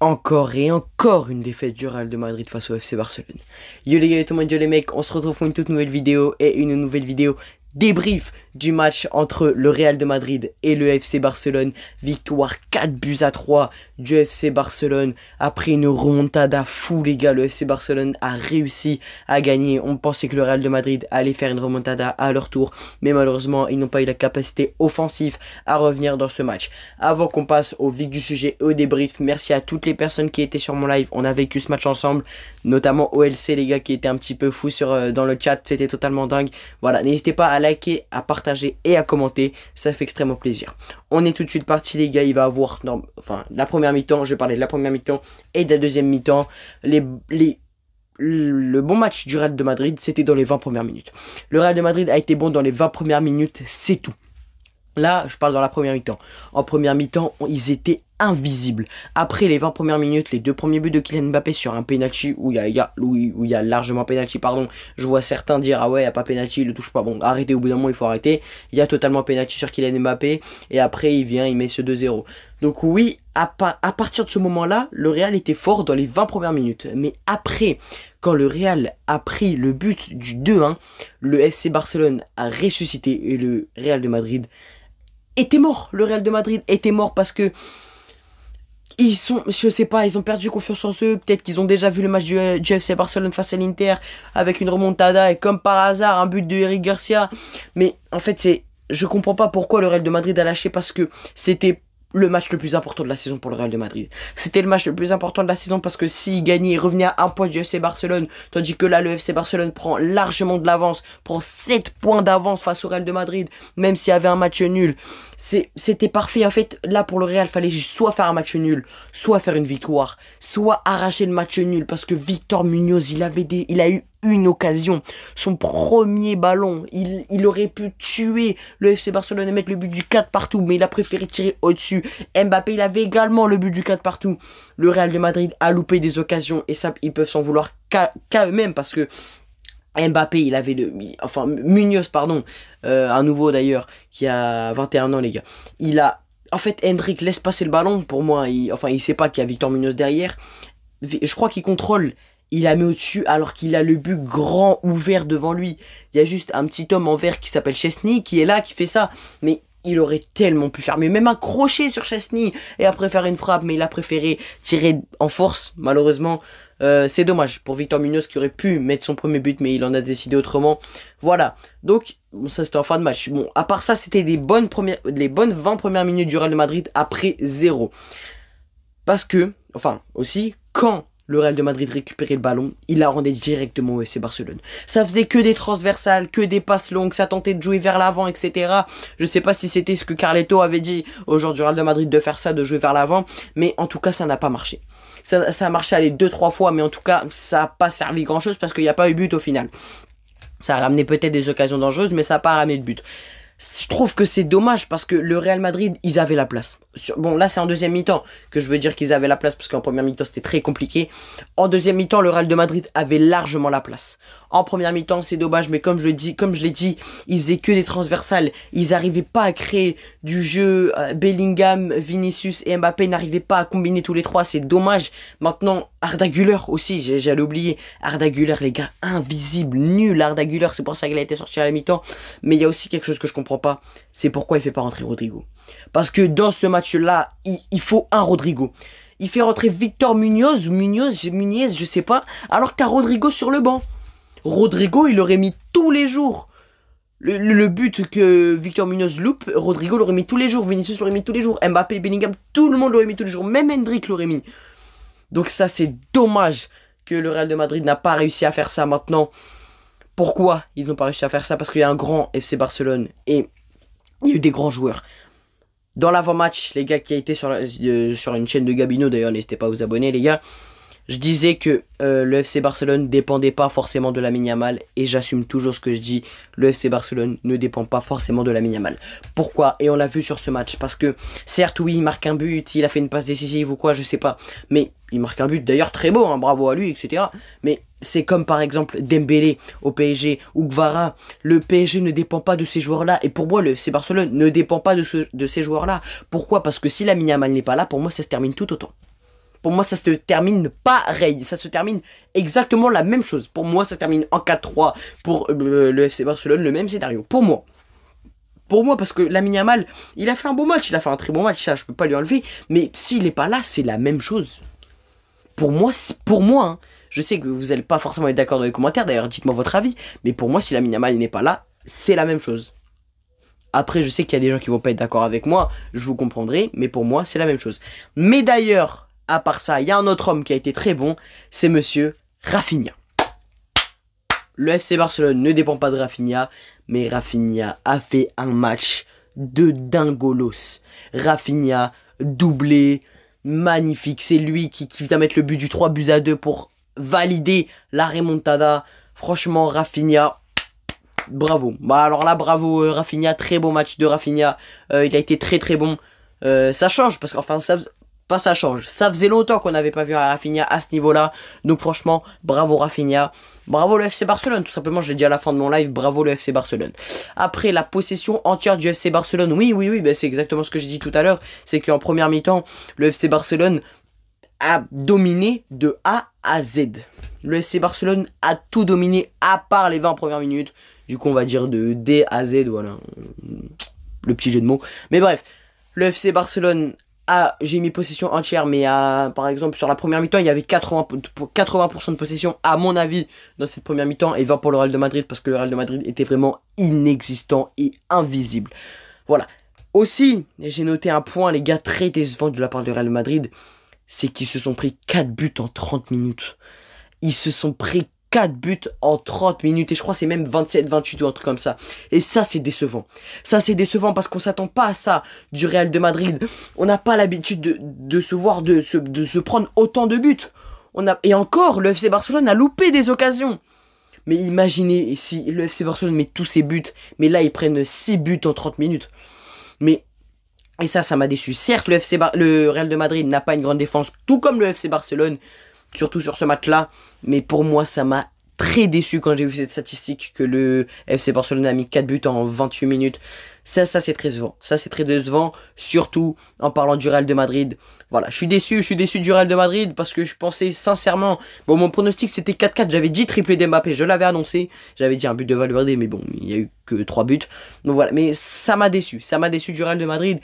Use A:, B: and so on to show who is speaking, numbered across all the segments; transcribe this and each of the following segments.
A: Encore et encore une défaite du Real de Madrid face au FC Barcelone. Yo les gars, tout le monde, yo les mecs, on se retrouve pour une toute nouvelle vidéo et une nouvelle vidéo débrief du match entre le Real de Madrid et le FC Barcelone. Victoire 4-3 du FC Barcelone après une remontada fou les gars. Le FC Barcelone a réussi à gagner. On pensait que le Real de Madrid allait faire une remontada à leur tour, mais malheureusement ils n'ont pas eu la capacité offensive à revenir dans ce match. Avant qu'on passe au vif du sujet, au débrief, merci à toutes les personnes qui étaient sur mon live. On a vécu ce match ensemble, notamment OLC les gars qui étaient un petit peu fous dans le chat, c'était totalement dingue. Voilà, n'hésitez pas à liker, à partager et à commenter, ça fait extrêmement plaisir. On est tout de suite parti les gars, il va avoir, la première mi-temps, je vais parler de la première mi-temps et de la deuxième mi-temps. Le bon match du Real de Madrid, c'était dans les 20 premières minutes. Le Real de Madrid a été bon dans les 20 premières minutes, c'est tout. Là, je parle dans la première mi-temps. En première mi-temps, ils étaient invisibles. Après les 20 premières minutes, les deux premiers buts de Kylian Mbappé sur un penalty où il y a largement penalty, pardon. Je vois certains dire ah ouais, il n'y a pas penalty, il le touche pas. Bon, arrêtez, au bout d'un moment, il faut arrêter. Il y a totalement penalty sur Kylian Mbappé et après il vient, il met ce 2-0. Donc oui, à partir de ce moment-là, le Real était fort dans les 20 premières minutes. Mais après, quand le Real a pris le but du 2-1, le FC Barcelone a ressuscité et le Real de Madrid était mort. Le Real de Madrid était mort parce que je sais pas, ils ont perdu confiance en eux. Peut-être qu'ils ont déjà vu le match du FC Barcelone face à l'Inter avec une remontada et comme par hasard un but de Eric Garcia. Mais en fait, je comprends pas pourquoi le Real de Madrid a lâché, parce que c'était le match le plus important de la saison pour le Real de Madrid. C'était le match le plus important de la saison parce que s'il gagnait, il revenait à un point du FC Barcelone. Tandis que là, le FC Barcelone prend largement de l'avance, prend 7 points d'avance face au Real de Madrid, même s'il y avait un match nul. C'était parfait. En fait, là, pour le Real, fallait soit faire un match nul, soit faire une victoire, soit arracher le match nul, parce que Victor Munoz, il a eu une occasion, son premier ballon, il aurait pu tuer le FC Barcelone et mettre le but du 4 partout, mais il a préféré tirer au-dessus. Mbappé, il avait également le but du 4 partout. Le Real de Madrid a loupé des occasions et ça, ils peuvent s'en vouloir qu'à eux-mêmes, parce que Mbappé, il avait Munoz, pardon, un nouveau d'ailleurs, qui a 21 ans les gars. En fait, Hendrik laisse passer le ballon, pour moi, il sait pas qu'il y a Victor Munoz derrière. Je crois qu'il contrôle. Il la met au-dessus alors qu'il a le but grand ouvert devant lui. Il y a juste un petit homme en vert qui s'appelle Chesney qui est là, qui fait ça. Mais il aurait tellement pu faire mieux. Même un crochet sur Chesney et après faire une frappe. Mais il a préféré tirer en force, malheureusement. C'est dommage pour Victor Munoz qui aurait pu mettre son premier but, mais il en a décidé autrement. Voilà. Donc, bon, ça c'était en fin de match. Bon, à part ça, c'était les bonnes 20 premières minutes du Real de Madrid après 0. Parce que, aussi, quand le Real de Madrid récupérait le ballon, il la rendait directement au FC Barcelone. Ça faisait que des transversales, que des passes longues, ça tentait de jouer vers l'avant, etc. Je sais pas si c'était ce que Carleto avait dit au joueur du Real de Madrid de faire ça, de jouer vers l'avant, mais en tout cas ça n'a pas marché. Ça a marché aller 2-3 fois, mais en tout cas ça n'a pas servi grand chose parce qu'il n'y a pas eu but au final. Ça a ramené peut-être des occasions dangereuses, mais ça n'a pas ramené de but. Je trouve que c'est dommage parce que le Real Madrid, ils avaient la place. Bon, là, c'est en deuxième mi-temps que je veux dire qu'ils avaient la place, parce qu'en première mi-temps, c'était très compliqué. En deuxième mi-temps, le Real de Madrid avait largement la place. En première mi-temps, c'est dommage, mais comme je l'ai dit, ils faisaient que des transversales. Ils n'arrivaient pas à créer du jeu. Bellingham, Vinicius et Mbappé n'arrivaient pas à combiner tous les trois. C'est dommage. Maintenant, Arda Güler aussi, j'allais oublier. Arda Güler, les gars, invisible, nul. Arda Güler, c'est pour ça qu'il a été sorti à la mi-temps. Mais il y a aussi quelque chose que je comprends pas, c'est pourquoi il fait pas rentrer Rodrigo. Parce que dans ce match-là, il faut un Rodrigo. Il fait rentrer Victor Munoz, je sais pas, alors que t'as Rodrigo sur le banc. Rodrigo, il aurait mis tous les jours. Le but que Victor Munoz loupe, Rodrigo l'aurait mis tous les jours, Vinicius l'aurait mis tous les jours, Mbappé, Bellingham, tout le monde l'aurait mis tous les jours, même Hendrik l'aurait mis. Donc ça, c'est dommage que le Real de Madrid n'a pas réussi à faire ça maintenant. Pourquoi ils n'ont pas réussi à faire ça? Parce qu'il y a un grand FC Barcelone et il y a eu des grands joueurs. Dans l'avant-match, les gars, qui a été sur une chaîne de Gabino, d'ailleurs, n'hésitez pas à vous abonner, les gars. Je disais que le FC Barcelone ne dépendait pas forcément de Lamine Yamal, et j'assume toujours ce que je dis. Le FC Barcelone ne dépend pas forcément de Lamine Yamal. Pourquoi? Et on l'a vu sur ce match. Parce que, certes, oui, il marque un but, il a fait une passe décisive ou quoi, je sais pas. Mais il marque un but, d'ailleurs, très beau, hein, bravo à lui, etc. Mais c'est comme par exemple Dembélé au PSG ou Gvara. Le PSG ne dépend pas de ces joueurs-là. Et pour moi, le FC Barcelone ne dépend pas de ces joueurs-là. Pourquoi? Parce que si Lamine Yamal n'est pas là, pour moi, ça se termine tout autant. Pour moi, ça se termine pareil. Ça se termine exactement la même chose. Pour moi, ça se termine en 4-3 pour le FC Barcelone, le même scénario. Pour moi. Pour moi, parce que Lamine Yamal, il a fait un beau match, il a fait un très bon match, ça je peux pas lui enlever. Mais s'il est pas là, c'est la même chose. Pour moi, hein. Je sais que vous allez pas forcément être d'accord dans les commentaires, d'ailleurs dites-moi votre avis. Mais pour moi, si Lamine Yamal n'est pas là, c'est la même chose. Après, je sais qu'il y a des gens qui vont pas être d'accord avec moi, je vous comprendrai, mais pour moi, c'est la même chose. Mais d'ailleurs, à part ça, il y a un autre homme qui a été très bon, c'est monsieur Rafinha. Le FC Barcelone ne dépend pas de Rafinha, mais Rafinha a fait un match de dingolos. Rafinha, doublé, magnifique. C'est lui qui va mettre le but du 3-2 pour valider la remontada. Franchement, Rafinha, bravo. Bah alors là, bravo Rafinha, très beau match de Rafinha. Il a été très très bon. Ça change, parce qu'enfin, ça change. Ça faisait longtemps qu'on n'avait pas vu Rafinha à ce niveau-là. Donc franchement, bravo Rafinha. Bravo le FC Barcelone, tout simplement, je l'ai dit à la fin de mon live, bravo le FC Barcelone. Après, la possession entière du FC Barcelone, oui, ben c'est exactement ce que j'ai dit tout à l'heure. C'est qu'en première mi-temps, le FC Barcelone a dominé de A à Z. Le FC Barcelone a tout dominé à part les 20 premières minutes. Du coup, on va dire de D à Z, voilà. Le petit jeu de mots. Mais bref, le FC Barcelone j'ai mis possession entière, mais par exemple sur la première mi-temps il y avait 80% de possession à mon avis dans cette première mi-temps, et 20 pour le Real de Madrid, parce que le Real de Madrid était vraiment inexistant et invisible. Voilà. Aussi, j'ai noté un point les gars très décevant de la part du Real de Madrid, c'est qu'ils se sont pris 4 buts en 30 minutes. Ils se sont pris 4 buts en 30 minutes. Et je crois que c'est même 27-28 ou un truc comme ça. Et ça, c'est décevant. Ça, c'est décevant parce qu'on s'attend pas à ça du Real de Madrid. On n'a pas l'habitude de se prendre autant de buts. Et encore, le FC Barcelone a loupé des occasions. Mais imaginez si le FC Barcelone met tous ses buts. Mais là, ils prennent 6 buts en 30 minutes. Et ça m'a déçu. Certes, le Real de Madrid n'a pas une grande défense, tout comme le FC Barcelone. Surtout sur ce match-là, mais pour moi, ça m'a très déçu quand j'ai vu cette statistique que le FC Barcelone a mis 4 buts en 28 minutes. Ça c'est très décevant. Ça, c'est très décevant, surtout en parlant du Real de Madrid. Voilà, je suis déçu du Real de Madrid parce que je pensais sincèrement... Bon, mon pronostic, c'était 4-4. J'avais dit triplé d'Mbappé, je l'avais annoncé. J'avais dit un but de Valverde, mais bon, il n'y a eu que 3 buts. Donc voilà, mais ça m'a déçu. Ça m'a déçu du Real de Madrid.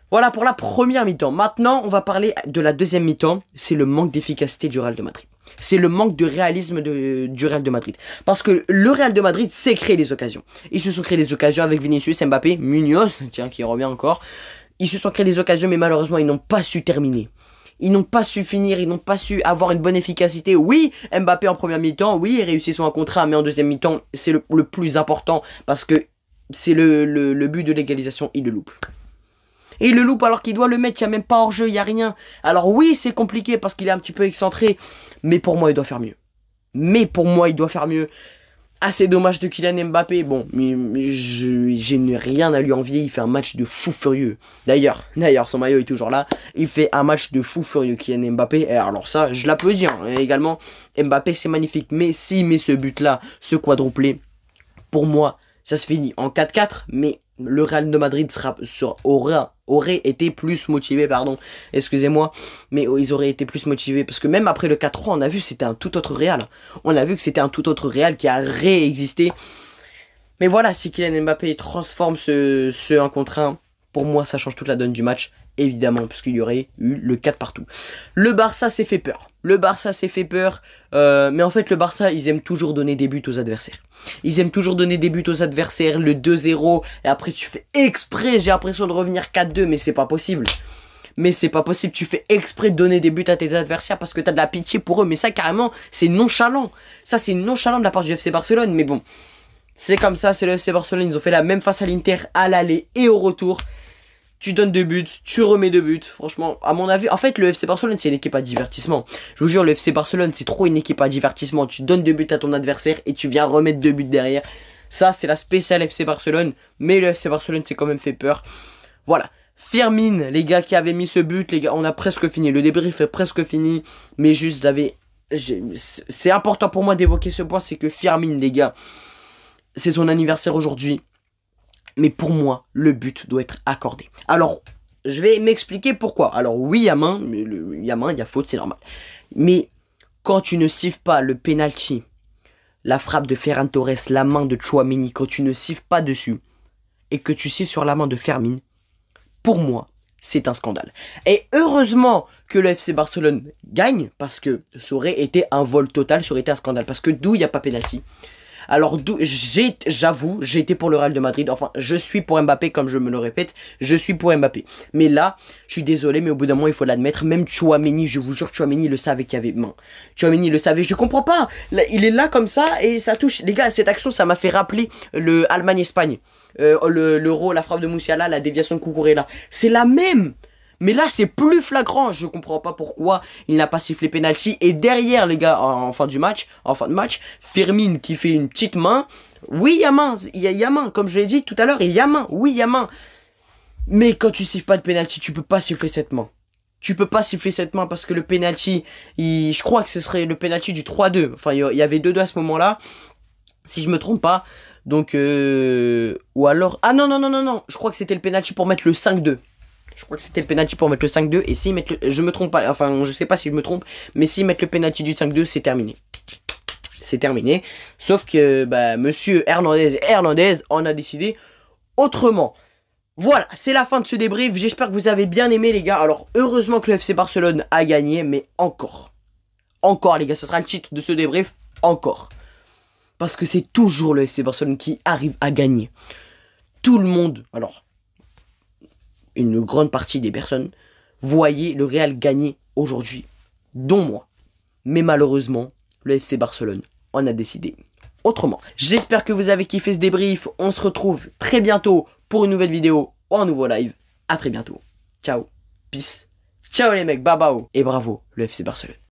A: Voilà pour la première mi-temps. Maintenant, on va parler de la deuxième mi-temps. C'est le manque d'efficacité du Real de Madrid. C'est le manque de réalisme du Real de Madrid. Parce que le Real de Madrid sait créer des occasions. Ils se sont créés des occasions avec Vinicius, Mbappé, Munoz, tiens, qui revient encore. Ils se sont créés des occasions, mais malheureusement, ils n'ont pas su terminer. Ils n'ont pas su finir, ils n'ont pas su avoir une bonne efficacité. Oui, Mbappé en première mi-temps, oui, il réussit son 1-contre-1, mais en deuxième mi-temps, c'est le plus important parce que c'est le but de l'égalisation, il le loupe. Et il le loupe alors qu'il doit le mettre, il n'y a même pas hors-jeu, il n'y a rien. Alors oui, c'est compliqué parce qu'il est un petit peu excentré, mais pour moi, il doit faire mieux. Assez dommage de Kylian Mbappé, bon, j'ai rien à lui envier, il fait un match de fou furieux. D'ailleurs, son maillot est toujours là, il fait un match de fou furieux, Kylian Mbappé, et alors ça, je l'applaudis, hein. Et également, Mbappé, c'est magnifique, mais s'il met ce but-là, ce quadruplé, pour moi, ça se finit en 4-4, mais le Real de Madrid aurait été plus motivé, excusez-moi, mais ils auraient été plus motivés, parce que même après le 4-3, on a vu que c'était un tout autre Real. On a vu que c'était un tout autre Real qui a réexisté. Mais voilà, si Kylian Mbappé transforme ce 1-contre-1, pour moi, ça change toute la donne du match, évidemment, parce qu'il y aurait eu le 4 partout. Le Barça s'est fait peur. Mais en fait, le Barça, ils aiment toujours donner des buts aux adversaires. Le 2-0, et après tu fais exprès, j'ai l'impression de revenir 4-2, mais c'est pas possible. Tu fais exprès de donner des buts à tes adversaires parce que t'as de la pitié pour eux, mais ça, carrément, c'est nonchalant. Ça, c'est nonchalant de la part du FC Barcelone, mais bon. C'est comme ça, c'est le FC Barcelone, ils ont fait la même face à l'Inter à l'aller et au retour. Tu donnes 2 buts, tu remets 2 buts. Franchement, à mon avis, en fait, le FC Barcelone, c'est une équipe à divertissement. Je vous jure, le FC Barcelone, c'est trop une équipe à divertissement. Tu donnes 2 buts à ton adversaire et tu viens remettre 2 buts derrière. Ça, c'est la spéciale FC Barcelone. Mais le FC Barcelone s'est quand même fait peur. Voilà. Firmine, les gars qui avaient mis ce but, les gars, on a presque fini. Le débrief est presque fini. Mais juste, c'est important pour moi d'évoquer ce point, c'est que Firmine, les gars, c'est son anniversaire aujourd'hui. Mais pour moi, le but doit être accordé. Alors, je vais m'expliquer pourquoi. Alors oui, il y a main, mais il y a main, il y a faute, c'est normal. Mais quand tu ne siffles pas le penalty, la frappe de Ferran Torres, la main de Tchouaméni, quand tu ne siffles pas dessus, et que tu siffles sur la main de Fermin, pour moi, c'est un scandale. Et heureusement que le FC Barcelone gagne, parce que ça aurait été un vol total, ça aurait été un scandale. Parce que d'où il n'y a pas pénalty. Alors j'avoue, j'ai été pour le Real de Madrid. Enfin, je suis pour Mbappé, comme je me le répète, je suis pour Mbappé. Mais là, je suis désolé, mais au bout d'un moment, il faut l'admettre. Même Tchouaméni, je vous jure, Tchouaméni le savait qu'il y avait main. Tchouaméni le savait, je comprends pas. Là, il est là comme ça et ça touche. Les gars, cette action, ça m'a fait rappeler le Allemagne-Espagne. L'Euro, la frappe de Moussiala, la déviation de Cucurella. C'est la même. Mais là, c'est plus flagrant. Je comprends pas pourquoi il n'a pas sifflé penalty. Et derrière, les gars, en fin de match, Fermin qui fait une petite main. Oui, il y a main. Il y a main. Comme je l'ai dit tout à l'heure, il y a main. Oui, il y a main. Mais quand tu siffles pas de penalty, tu peux pas siffler cette main. Tu peux pas siffler cette main parce que le penalty, je crois que ce serait le penalty du 3-2. Enfin, il y avait 2-2 à ce moment-là. Si je me trompe pas. Donc, ou alors... Ah non, je crois que c'était le penalty pour mettre le 5-2. Je crois que c'était le penalty pour mettre le 5-2. Et s'ils mettent le... Je me trompe pas. Enfin, je sais pas si je me trompe. Mais s'ils mettent le penalty du 5-2, c'est terminé. C'est terminé. Sauf que, bah, monsieur Hernandez en a décidé autrement. Voilà, c'est la fin de ce débrief. J'espère que vous avez bien aimé, les gars. Alors, heureusement que le FC Barcelone a gagné. Mais encore. Encore, les gars. Ce sera le titre de ce débrief. Encore. Parce que c'est toujours le FC Barcelone qui arrive à gagner. Tout le monde, alors, une grande partie des personnes, voyaient le Real gagner aujourd'hui, dont moi. Mais malheureusement, le FC Barcelone en a décidé autrement. J'espère que vous avez kiffé ce débrief. On se retrouve très bientôt pour une nouvelle vidéo ou un nouveau live. À très bientôt. Ciao. Peace. Ciao les mecs. Bye bye. Et bravo le FC Barcelone.